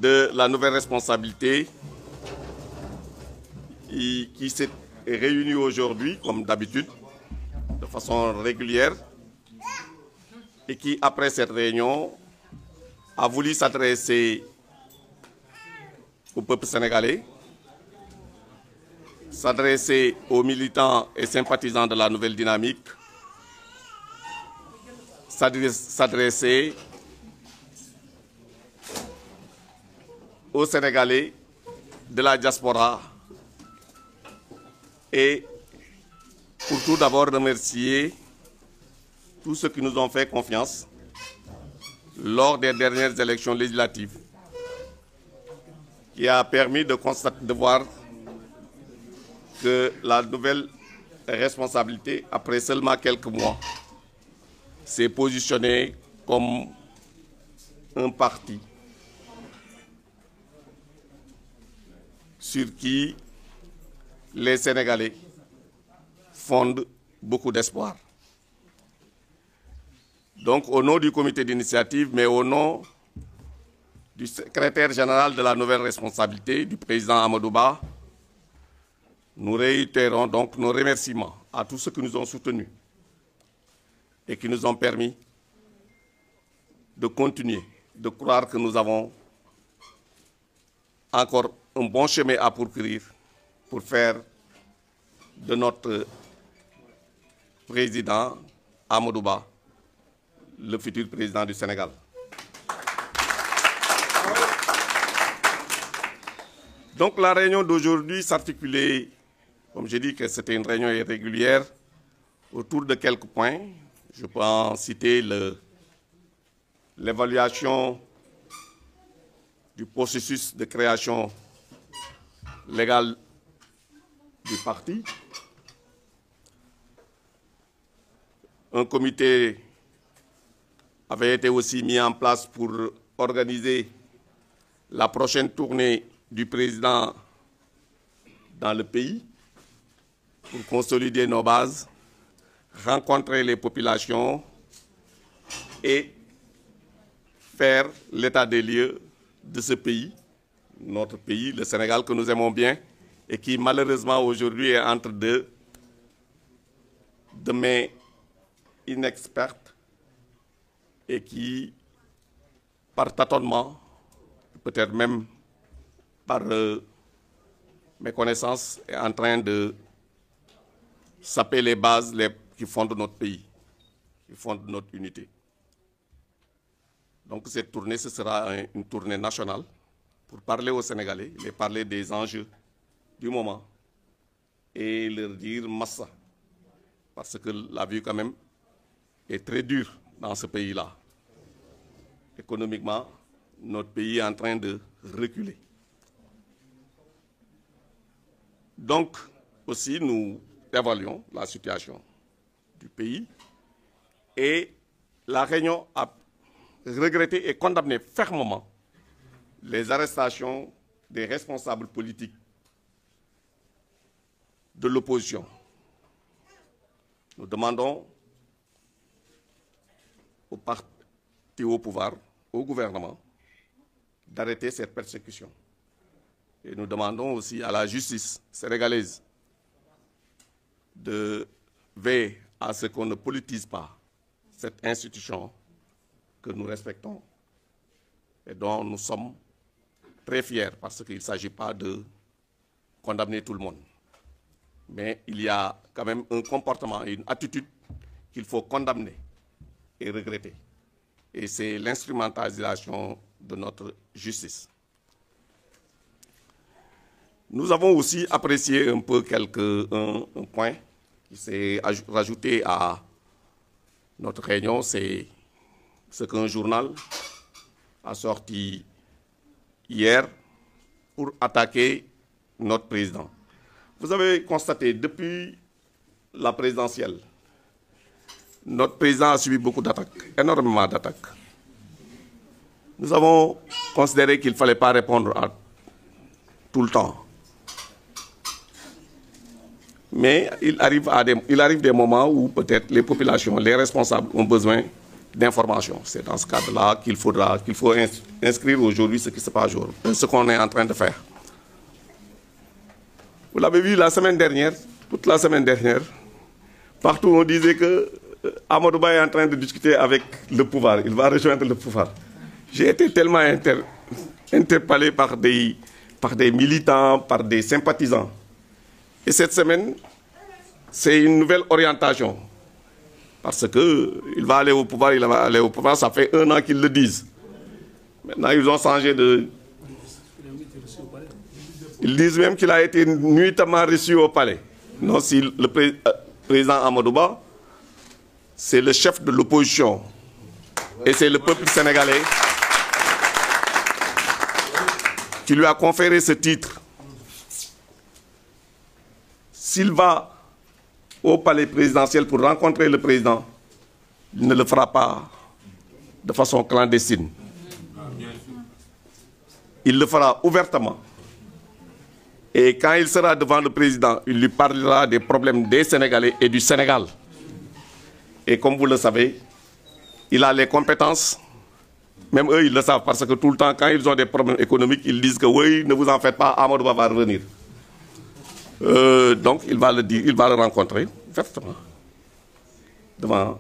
de la nouvelle responsabilité qui s'est réunie aujourd'hui, comme d'habitude, de façon régulière, et qui, après cette réunion, a voulu s'adresser au peuple sénégalais, s'adresser aux militants et sympathisants de la nouvelle dynamique, s'adresser aux Sénégalais de la diaspora et pour tout d'abord remercier tous ceux qui nous ont fait confiance lors des dernières élections législatives, qui a permis de constater, de voir que la nouvelle responsabilité, après seulement quelques mois, s'est positionnée comme un parti sur qui les Sénégalais fondent beaucoup d'espoir. Donc, au nom du comité d'initiative, mais au nom du secrétaire général de la nouvelle responsabilité, du président Amadou Ba, nous réitérons donc nos remerciements à tous ceux qui nous ont soutenus et qui nous ont permis de continuer, de croire que nous avons encore un bon chemin à parcourir pour faire de notre président Amadou Ba le futur président du Sénégal. Donc la réunion d'aujourd'hui s'articulait, comme j'ai dit que c'était une réunion irrégulière, autour de quelques points. Je peux en citer l'évaluation du processus de création légale du parti, un comité avait été aussi mis en place pour organiser la prochaine tournée du président dans le pays, pour consolider nos bases, rencontrer les populations et faire l'état des lieux de ce pays, notre pays, le Sénégal que nous aimons bien et qui malheureusement aujourd'hui est entre deux mains inexpertes et qui, par tâtonnement, peut-être même par méconnaissance, est en train de saper les bases qui fondent notre pays, qui fondent notre unité. Donc cette tournée, ce sera une tournée nationale pour parler aux Sénégalais, les parler des enjeux du moment et leur dire massa, parce que la vie quand même est très dure dans ce pays-là. Économiquement, notre pays est en train de reculer. Donc, aussi, nous évaluons la situation du pays et la réunion a regretté et condamné fermement les arrestations des responsables politiques de l'opposition. Nous demandons au parti au pouvoir, au gouvernement, d'arrêter cette persécution. Et nous demandons aussi à la justice sénégalaise de veiller à ce qu'on ne politise pas cette institution que nous respectons et dont nous sommes très fiers parce qu'il ne s'agit pas de condamner tout le monde. Mais il y a quand même un comportement et une attitude qu'il faut condamner et regretter. Et c'est l'instrumentalisation de notre justice. Nous avons aussi apprécié un peu un point qui s'est rajouté à notre réunion, c'est ce qu'un journal a sorti hier pour attaquer notre président. Vous avez constaté, depuis la présidentielle, notre président a subi beaucoup d'attaques, énormément d'attaques. Nous avons considéré qu'il ne fallait pas répondre à tout le temps. Mais il arrive des moments où peut-être les populations, les responsables ont besoin d'information. C'est dans ce cadre-là qu'il faut inscrire aujourd'hui ce qui se passe aujourd'hui, ce qu'on est en train de faire. Vous l'avez vu la semaine dernière, toute la semaine dernière, partout on disait que Amadou Ba est en train de discuter avec le pouvoir, il va rejoindre le pouvoir. J'ai été tellement interpellé par des militants, par des sympathisants. Et cette semaine, c'est une nouvelle orientation. Parce qu'il va aller au pouvoir, il va aller au pouvoir, ça fait 1 an qu'ils le disent. Maintenant, ils ont changé de... Ils disent même qu'il a été nuitamment reçu au palais. Non, si le président Amadou Ba, c'est le chef de l'opposition. Et c'est le peuple sénégalais qui lui a conféré ce titre. S'il va au palais présidentiel pour rencontrer le président, il ne le fera pas de façon clandestine. Il le fera ouvertement. Et quand il sera devant le président, il lui parlera des problèmes des Sénégalais et du Sénégal. Et comme vous le savez, il a les compétences. Même eux, ils le savent, parce que tout le temps, quand ils ont des problèmes économiques, ils disent que oui, ne vous en faites pas, Amadou Ba va revenir. Donc, il va le dire, il va le rencontrer, ouvertement, devant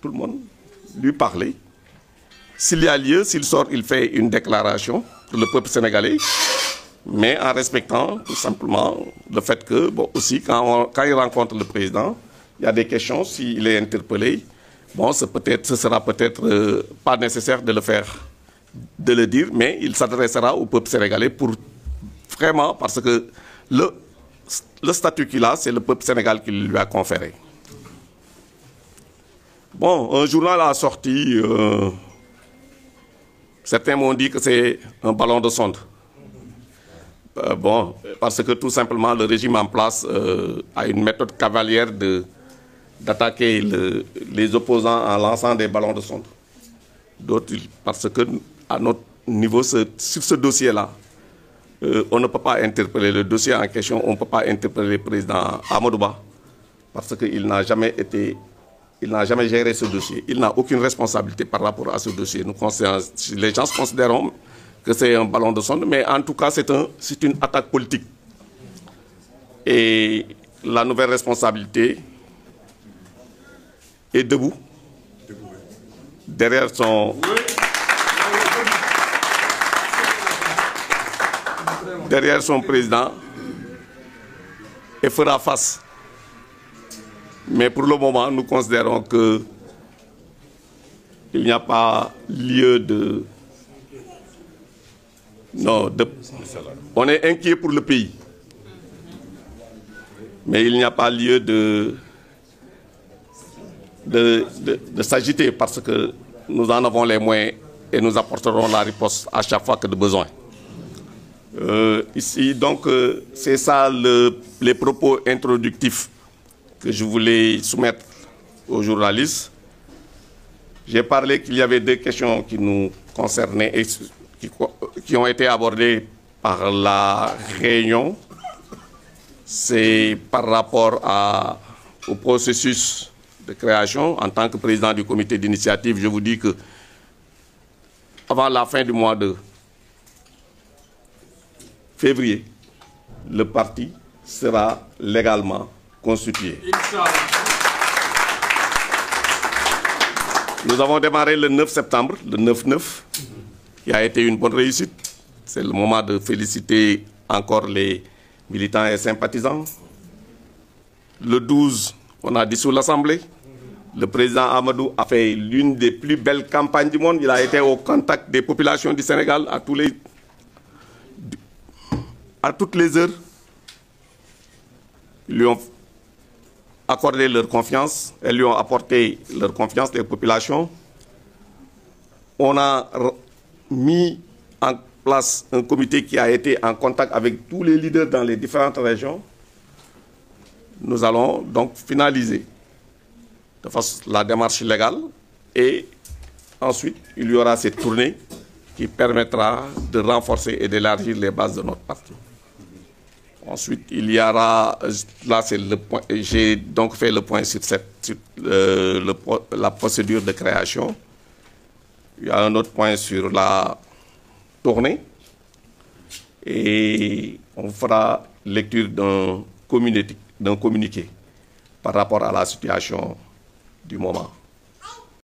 tout le monde, lui parler. S'il y a lieu, s'il sort, il fait une déclaration pour le peuple sénégalais, mais en respectant tout simplement le fait que, bon, aussi, quand il rencontre le président, il y a des questions, s'il est interpellé, bon, ce sera peut-être pas nécessaire de le faire, de le dire, mais il s'adressera au peuple sénégalais pour vraiment, parce que le statut qu'il a, c'est le peuple sénégalais qui lui a conféré. Bon, un journal a sorti, certains m'ont dit que c'est un ballon de sonde. Bon, parce que tout simplement le régime en place a une méthode cavalière d'attaquer les opposants en lançant des ballons de sonde. D'autres, parce que à notre niveau, sur ce dossier-là, on ne peut pas interpeller le dossier en question, on ne peut pas interpeller le président Amadou Ba, parce qu'il n'a jamais géré ce dossier. Il n'a aucune responsabilité par rapport à ce dossier. Les gens considèrent que c'est un ballon de sonde, mais en tout cas, c'est une attaque politique. Et la nouvelle responsabilité est debout, derrière son président, et fera face. Mais pour le moment, nous considérons qu'il n'y a pas lieu de... Non, on est inquiet pour le pays. Mais il n'y a pas lieu de s'agiter parce que nous en avons les moyens et nous apporterons la riposte à chaque fois que de besoin. Ici, donc, c'est ça les propos introductifs que je voulais soumettre aux journalistes. J'ai parlé qu'il y avait 2 questions qui nous concernaient et qui ont été abordées par la réunion. C'est par rapport au processus de création. En tant que président du comité d'initiative, je vous dis que avant la fin du mois de février, le parti sera légalement constitué. Nous avons démarré le 9 septembre, le 9-9, qui a été une bonne réussite. C'est le moment de féliciter encore les militants et sympathisants. Le 12, on a dissous l'Assemblée. Le président Amadou a fait l'une des plus belles campagnes du monde. Il a été au contact des populations du Sénégal à toutes les heures. Ils lui ont accordé leur confiance. Elles lui ont apporté leur confiance, les populations. On a mis en place un comité qui a été en contact avec tous les leaders dans les différentes régions. Nous allons donc finaliser la démarche légale et ensuite il y aura cette tournée qui permettra de renforcer et d'élargir les bases de notre parti. Ensuite, il y aura, là c'est le point, j'ai donc fait le point sur, la procédure de création. Il y a un autre point sur la tournée. Et on fera lecture d'un communiqué par rapport à la situation du moment.